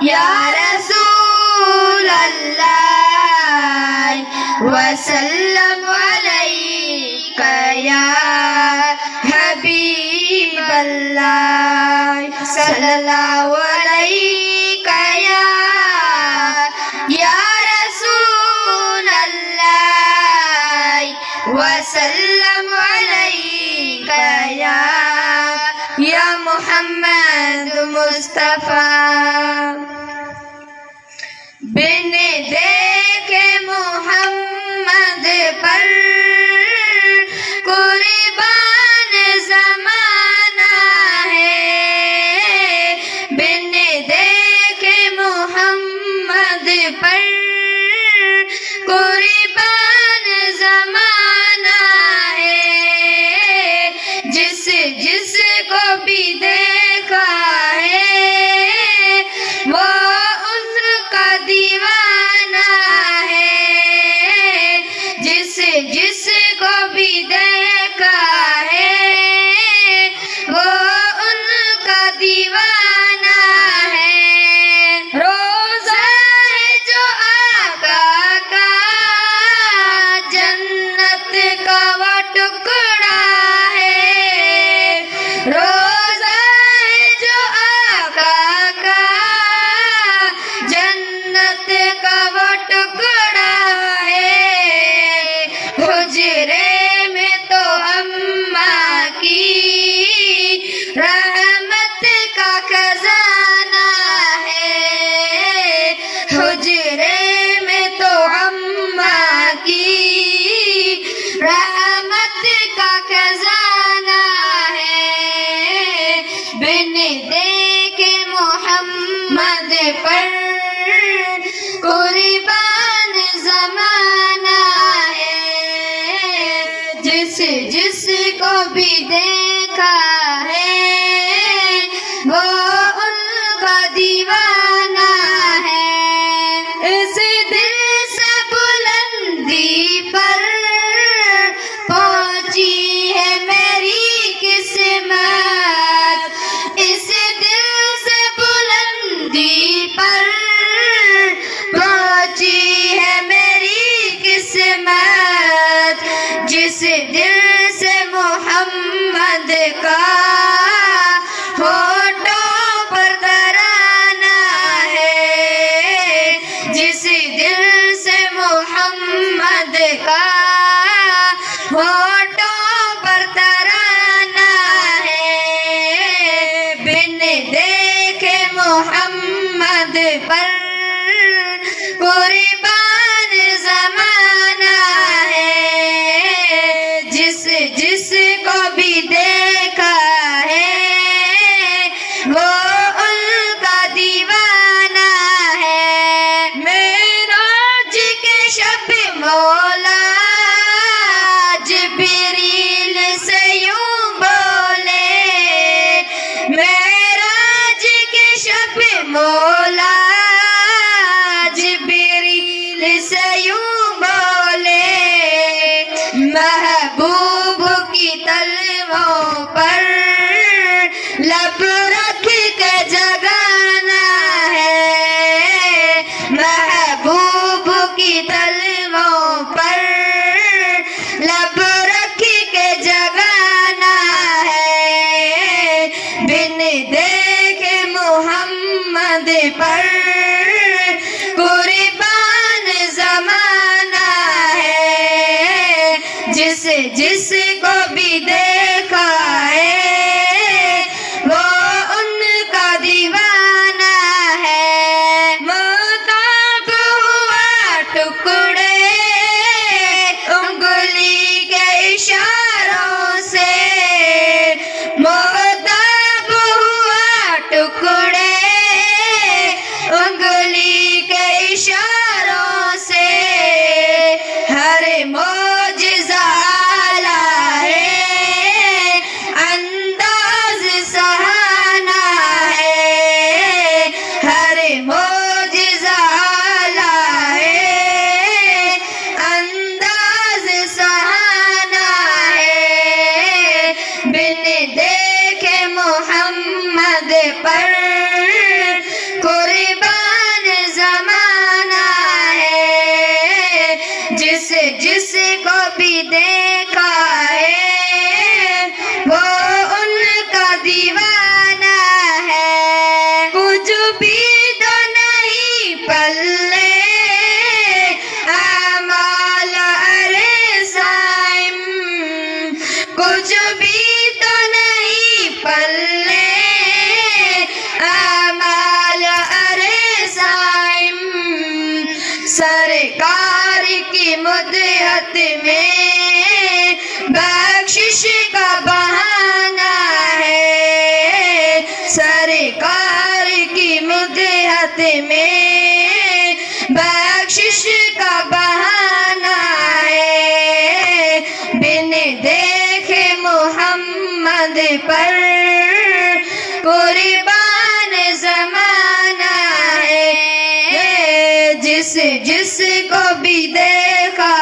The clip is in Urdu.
یا رسول اللہ وسلم علیک یا حبیب اللہ صلی اللہ علیک یا رسول اللہ وسلم علیک یا محمد مصطفیٰ بن دیکھے محمد پر قربان زمانہ ہے، بن دیکھے محمد پر قربان زمانہ ہے، جس جس کو بھی دیکھا ہے وہ اس کا دیوانہ ہے، جس جس کو بھی دیکھا ہے وہ ان کا دیوانہ ہے۔ روزہ ہے جو آقا کا جنت کا وہ ٹکڑا ہے، روزہ ہے جو آقا کا جنت کا وہ ٹکڑا ہے، حجرے میں تو اماں کی رحمت کا خزانہ ہے، حجرے میں تو اماں کی رحمت کا خزانہ ہے، بن دیکھے محمد پر قربان زمانہ ہے، جس جس کو بھی دیکھا ہے وہ ان کا دیوانہ ہے۔ اس دل سے بلندی پر پہنچی ہے میری قسمت، اس دل سے بلندی پر پہنچی ہے میری قسمت، جس دل سے محمد کا ہونٹوں پر ترانہ ہے، جس دل سے محمد کا ہونٹوں پر ترانہ ہے، بن دیکھے محمد پر قربان زمانہ ہے، جس جس کو بھی دیکھا ہے وہ ان کا دیوانہ ہے۔ معراج کے شب مولا جبریل سے یوں بولے، معراج کے شب مولا جبریل سے یوں بولے، محبوب کی تلووں پر لب رکھ کے جگانا ہے، محبوب کی تلووں پر لب رکھ کے جگانا ہے، بن دیکھے محمد پر قربان زمانہ ہے، جس جس کو بھی دیکھا ہے وہ ان کا دیوانہ ہے۔ مطاب ہوا ٹکڑے انگلی کے اشاروں سے، مطاب ہوا ٹکڑے بھی تو نہیں پلے اعمال ارے صائم، کچھ بھی تو نہیں پلے اعمال ارے صائم، سرکار کی مدحت میں بخشش کا بہانہ ہے، سرکار کی مدحت میں بخشش کا بہانہ ہے، بن دیکھے محمد پر قربان زمانہ ہے، جس جس کو بھی دیکھا